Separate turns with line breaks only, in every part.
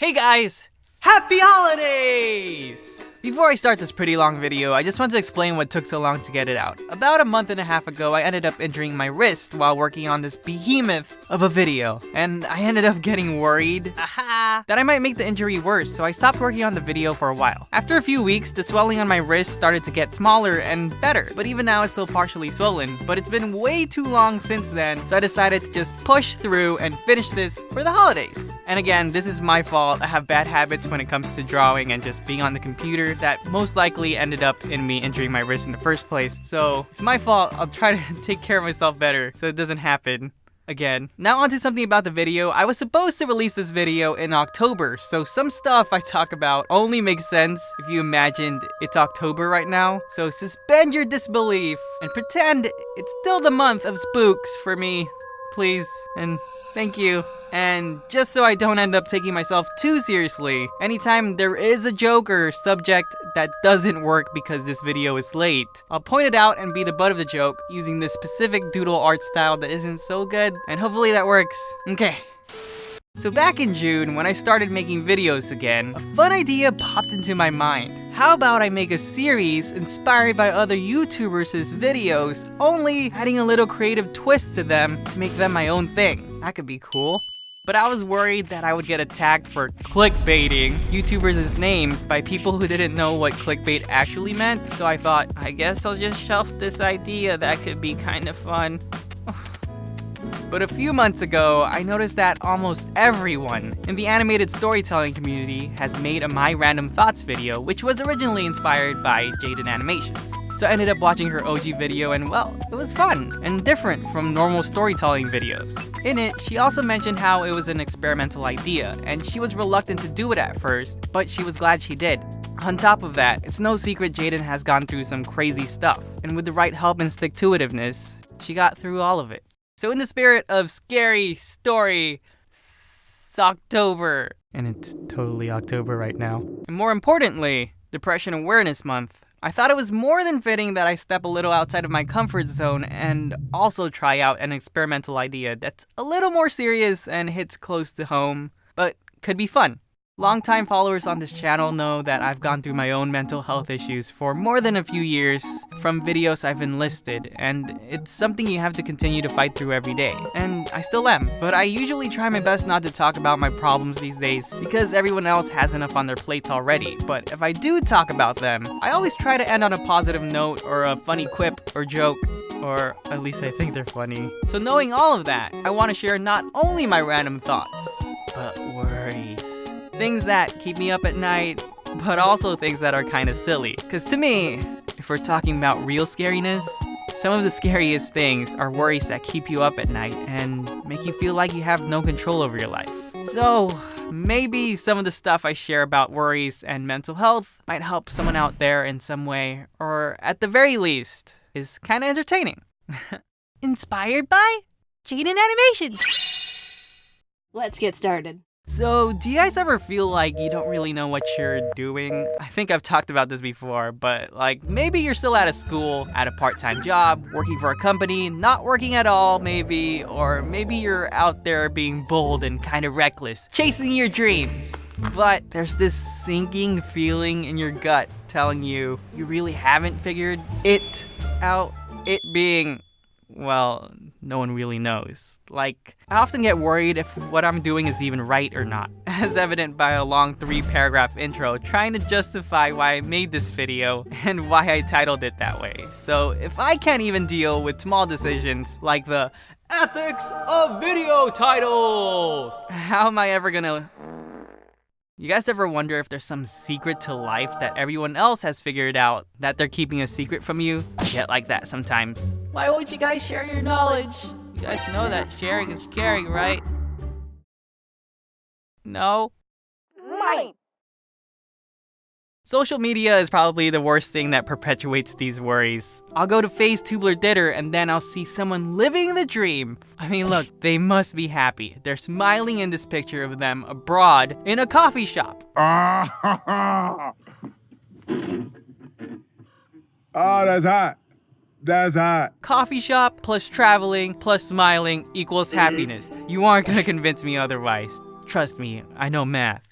Hey guys! Happy holidays! Before I start this pretty long video, I just want to explain what took so long to get it out. About a month and a half ago, I ended up injuring my wrist while working on this behemoth of a video. And I ended up getting worried that I might make the injury worse, so I stopped working on the video for a while. After a few weeks, the swelling on my wrist started to get smaller and better, but even now it's still partially swollen. But it's been way too long since then, so I decided to just push through and finish this for the holidays. And again, this is my fault. I have bad habits when it comes to drawing and just being on the computer that most likely ended up in me injuring my wrist in the first place. So it's my fault. I'll try to take care of myself better so it doesn't happen again. Now onto something about the video. I was supposed to release this video in October, so some stuff I talk about only makes sense if you imagined it's October right now. So suspend your disbelief and pretend it's still the month of spooks for me, please, and thank you. And just so I don't end up taking myself too seriously, anytime there is a joke or subject that doesn't work because this video is late, I'll point it out and be the butt of the joke using this specific doodle art style that isn't so good, and hopefully that works. Okay. So back in June, when I started making videos again, a fun idea popped into my mind. How about I make a series inspired by other YouTubers' videos, only adding a little creative twist to them to make them my own thing? That could be cool. But I was worried that I would get attacked for clickbaiting YouTubers' names by people who didn't know what clickbait actually meant, so I thought, I guess I'll just shelf this idea that could be kind of fun. But a few months ago, I noticed that almost everyone in the animated storytelling community has made a My Random Thoughts video, which was originally inspired by Jaiden animations. So I ended up watching her OG video and well, it was fun and different from normal storytelling videos. In it, she also mentioned how it was an experimental idea and she was reluctant to do it at first, but she was glad she did. On top of that, it's no secret Jaiden has gone through some crazy stuff, and with the right help and stick-to-itiveness, she got through all of it. So in the spirit of scary story, October, and it's totally October right now, and more importantly, Depression Awareness Month, I thought it was more than fitting that I step a little outside of my comfort zone and also try out an experimental idea that's a little more serious and hits close to home, but could be fun. Longtime followers on this channel know that I've gone through my own mental health issues for more than a few years from videos I've enlisted, and it's something you have to continue to fight through every day, and I still am. But I usually try my best not to talk about my problems these days because everyone else has enough on their plates already, but if I do talk about them, I always try to end on a positive note or a funny quip or joke, or at least I think they're funny. So knowing all of that, I want to share not only my random thoughts, but worries. Things that keep me up at night, but also things that are kind of silly. Because to me, if we're talking about real scariness, some of the scariest things are worries that keep you up at night and make you feel like you have no control over your life. So maybe some of the stuff I share about worries and mental health might help someone out there in some way, or at the very least, is kind of entertaining. Inspired by Jaiden Animations.
Let's get started.
So, do you guys ever feel like you don't really know what you're doing? I think I've talked about this before, but like maybe you're still out of school, at a part-time job, working for a company, not working at all maybe, or maybe you're out there being bold and kind of reckless, chasing your dreams. But there's this sinking feeling in your gut telling you you really haven't figured it out, it being, well, no one really knows. Like, I often get worried if what I'm doing is even right or not, as evident by a long 3-paragraph intro trying to justify why I made this video and why I titled it that way. So if I can't even deal with small decisions like the ethics of video titles, how am I ever gonna... You guys ever wonder if there's some secret to life that everyone else has figured out that they're keeping a secret from you? I get like that sometimes. Why won't you guys share your knowledge? You guys know that sharing is caring, right? No?
Right.
Social media is probably the worst thing that perpetuates these worries. I'll go to Faye's Tubular Ditter and then I'll see someone living the dream. I mean, look, they must be happy. They're smiling in this picture of them abroad in a coffee shop.
Oh, that's hot. That's hot.
Coffee shop plus traveling plus smiling equals happiness. You aren't gonna convince me otherwise. Trust me, I know math.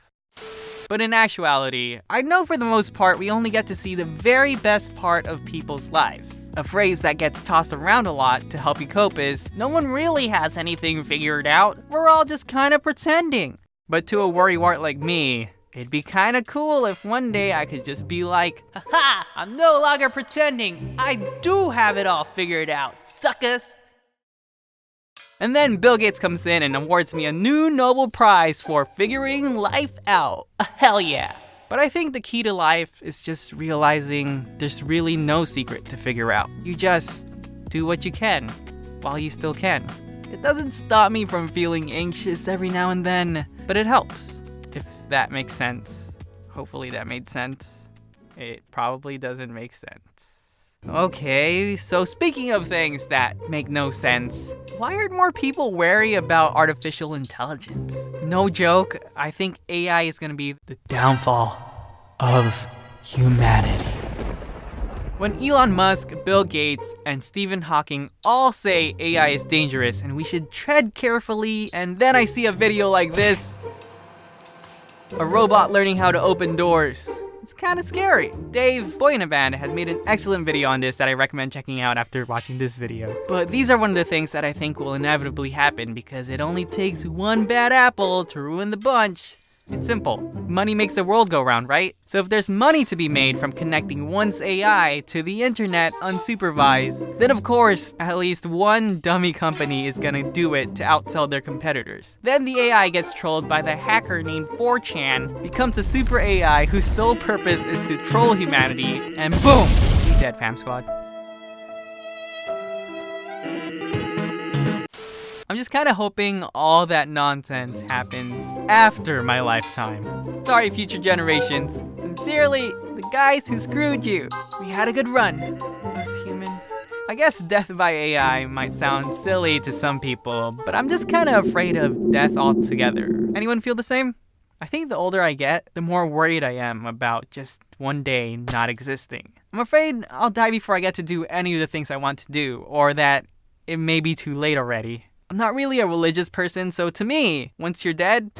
But in actuality, I know for the most part we only get to see the very best part of people's lives. A phrase that gets tossed around a lot to help you cope is, no one really has anything figured out, we're all just kinda pretending. But to a worrywart like me, it'd be kinda cool if one day I could just be like, haha, I'm no longer pretending, I do have it all figured out, suckers! And then Bill Gates comes in and awards me a new Nobel Prize for figuring life out. Hell yeah. But I think the key to life is just realizing there's really no secret to figure out. You just do what you can while you still can. It doesn't stop me from feeling anxious every now and then, but it helps, if that makes sense. Hopefully that made sense. It probably doesn't make sense. Okay, so speaking of things that make no sense, why aren't more people wary about artificial intelligence? No joke, I think AI is gonna be the downfall of humanity. When Elon Musk, Bill Gates, and Stephen Hawking all say AI is dangerous and we should tread carefully, and then I see a video like this, a robot learning how to open doors. It's kind of scary. Dave Boyinaband has made an excellent video on this that I recommend checking out after watching this video. But these are one of the things that I think will inevitably happen because it only takes one bad apple to ruin the bunch. It's simple. Money makes the world go round, right? So if there's money to be made from connecting one's AI to the internet unsupervised, then of course, at least one dummy company is gonna do it to outsell their competitors. Then the AI gets trolled by the hacker named 4chan, becomes a super AI whose sole purpose is to troll humanity, and boom! We dead, fam squad. I'm just kinda hoping all that nonsense happens after my lifetime. Sorry, future generations. Sincerely, the guys who screwed you. We had a good run, us humans. I guess death by AI might sound silly to some people, but I'm just kinda afraid of death altogether. Anyone feel the same? I think the older I get, the more worried I am about just one day not existing. I'm afraid I'll die before I get to do any of the things I want to do, or that it may be too late already. I'm not really a religious person, so to me, once you're dead,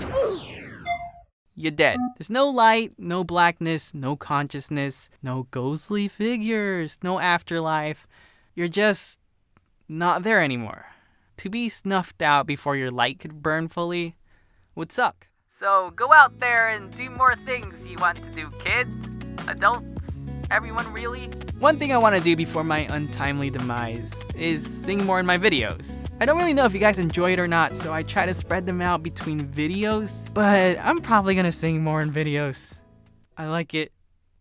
you're dead. There's no light, no blackness, no consciousness, no ghostly figures, no afterlife. You're just not there anymore. To be snuffed out before your light could burn fully would suck. So go out there and do more things you want to do, kids, adults, everyone really. One thing I want to do before my untimely demise is sing more in my videos. I don't really know if you guys enjoy it or not, so I try to spread them out between videos, but I'm probably gonna sing more in videos. I like it.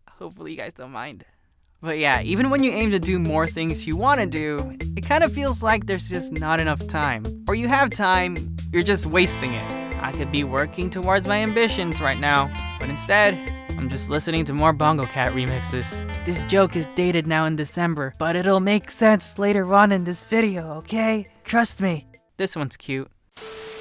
Hopefully you guys don't mind. But yeah, even when you aim to do more things you want to do, it kind of feels like there's just not enough time. Or you have time, you're just wasting it. I could be working towards my ambitions right now, but instead, I'm just listening to more Bongo Cat remixes. This joke is dated now in December, but it'll make sense later on in this video, okay? Trust me. This one's cute.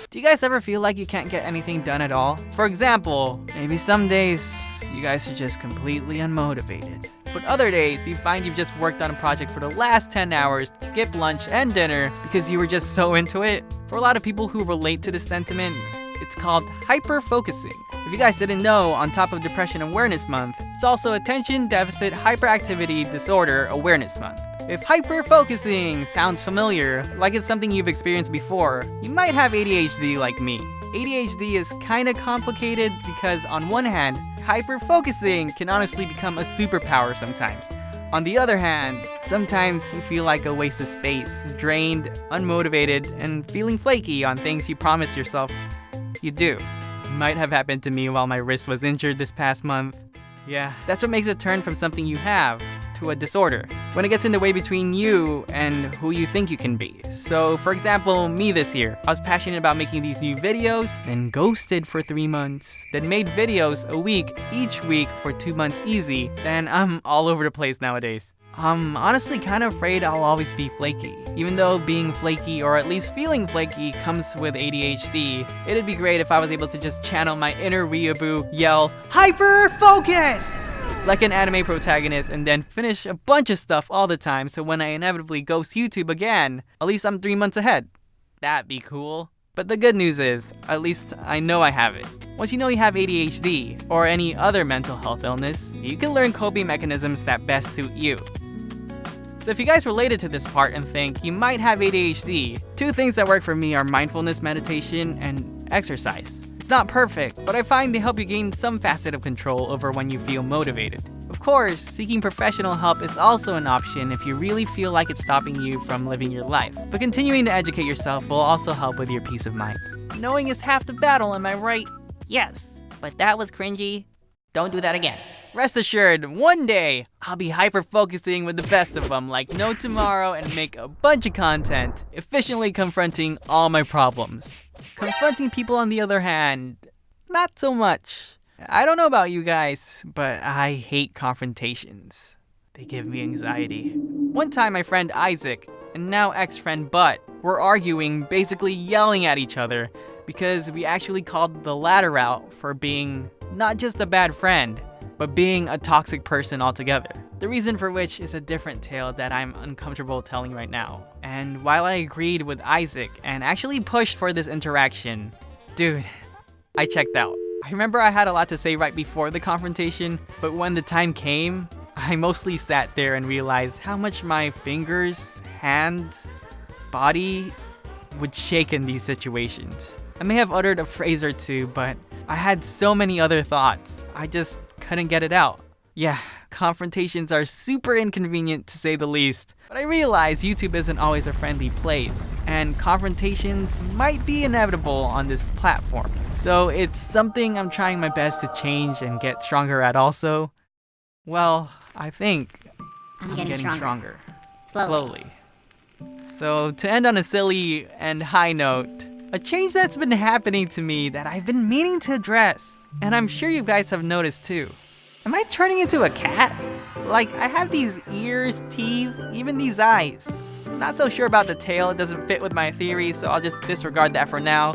Do you guys ever feel like you can't get anything done at all? For example, maybe some days you guys are just completely unmotivated. But other days, you find you've just worked on a project for the last 10 hours, skipped lunch and dinner because you were just so into it. For a lot of people who relate to this sentiment, it's called hyper-focusing. If you guys didn't know, on top of Depression Awareness Month, it's also Attention Deficit Hyperactivity Disorder Awareness Month. If hyper-focusing sounds familiar, like it's something you've experienced before, you might have ADHD like me. ADHD is kinda complicated because on one hand, hyper-focusing can honestly become a superpower sometimes. On the other hand, sometimes you feel like a waste of space, drained, unmotivated, and feeling flaky on things you promised yourself you do. Might have happened to me while my wrist was injured this past month. Yeah, that's what makes it turn from something you have to a disorder, when it gets in the way between you and who you think you can be. So for example, me this year, I was passionate about making these new videos, then ghosted for 3 months, then made videos a week, each week for 2 months easy, then I'm all over the place nowadays. I'm honestly kind of afraid I'll always be flaky. Even though being flaky, or at least feeling flaky, comes with ADHD, it'd be great if I was able to just channel my inner weeaboo, yell, hyper-focus! Like an anime protagonist, and then finish a bunch of stuff all the time, so when I inevitably ghost YouTube again, at least I'm 3 months ahead. That'd be cool. But the good news is, at least I know I have it. Once you know you have ADHD or any other mental health illness, you can learn coping mechanisms that best suit you. So if you guys related to this part and think you might have ADHD, 2 things that work for me are mindfulness meditation and exercise. It's not perfect, but I find they help you gain some facet of control over when you feel motivated. Of course, seeking professional help is also an option if you really feel like it's stopping you from living your life. But continuing to educate yourself will also help with your peace of mind. Knowing is half the battle, am I right?
Yes, but that was cringy. Don't do that again.
Rest assured, one day, I'll be hyper-focusing with the best of them like no tomorrow and make a bunch of content, efficiently confronting all my problems. Confronting people, on the other hand, not so much. I don't know about you guys, but I hate confrontations. They give me anxiety. One time my friend Isaac, and now ex-friend Butt, were arguing, basically yelling at each other, because we actually called the latter out for being not just a bad friend, but being a toxic person altogether. The reason for which is a different tale that I'm uncomfortable telling right now. And while I agreed with Isaac and actually pushed for this interaction, dude, I checked out. I remember I had a lot to say right before the confrontation, but when the time came, I mostly sat there and realized how much my fingers, hands, body would shake in these situations. I may have uttered a phrase or two, but I had so many other thoughts. I just couldn't get it out. Yeah, confrontations are super inconvenient to say the least, but I realize YouTube isn't always a friendly place, and confrontations might be inevitable on this platform. So it's something I'm trying my best to change and get stronger at also. Well, I think I'm getting stronger. Slowly. So to end on a silly and high note, a change that's been happening to me that I've been meaning to address, and I'm sure you guys have noticed too. Am I turning into a cat? Like, I have these ears, teeth, even these eyes. Not so sure about the tail, it doesn't fit with my theory, so I'll just disregard that for now.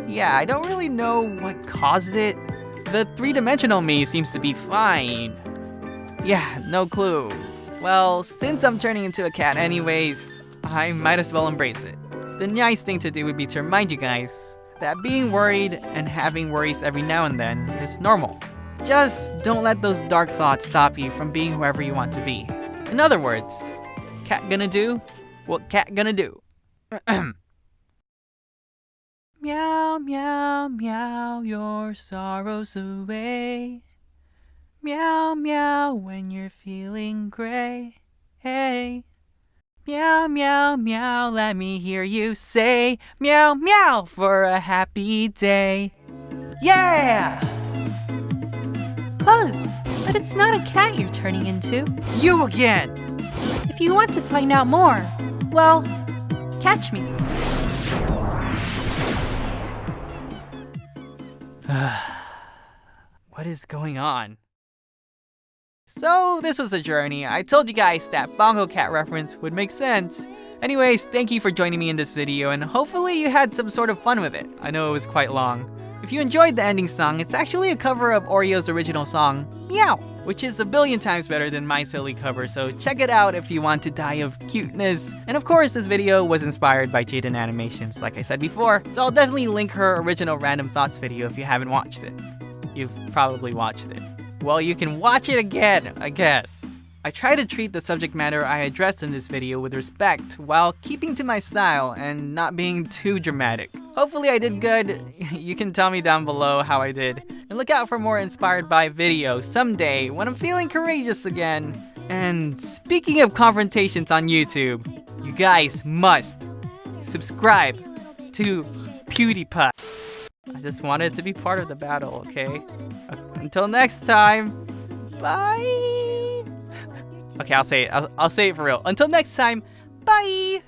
Yeah, I don't really know what caused it. The 3-dimensional me seems to be fine. Yeah, no clue. Well, since I'm turning into a cat anyways, I might as well embrace it. The nice thing to do would be to remind you guys that being worried and having worries every now and then is normal. Just don't let those dark thoughts stop you from being whoever you want to be. In other words, cat gonna do what cat gonna do. Meow, meow, meow, your sorrows away. Meow, meow, when you're feeling gray. Hey. Meow, meow, meow, let me hear you say meow, meow for a happy day. Yeah!
Buzz, but it's not a cat you're turning into.
You again!
If you want to find out more, well, catch me.
What is going on? So this was a journey. I told you guys that Bongo Cat reference would make sense. Anyways, thank you for joining me in this video, and hopefully you had some sort of fun with it. I know it was quite long. If you enjoyed the ending song, it's actually a cover of Oreo's original song, Meow, which is a billion times better than my silly cover, so check it out if you want to die of cuteness. And of course, this video was inspired by Jaiden animations, like I said before, so I'll definitely link her original Random Thoughts video if you haven't watched it. You've probably watched it. Well, you can watch it again, I guess. I try to treat the subject matter I addressed in this video with respect while keeping to my style and not being too dramatic. Hopefully I did good. You can tell me down below how I did. And look out for more inspired by videos someday when I'm feeling courageous again. And speaking of confrontations on YouTube, you guys must subscribe to PewDiePie. I just wanted to be part of the battle, okay? Until next time, bye! Okay, I'll say it for real. Until next time, bye!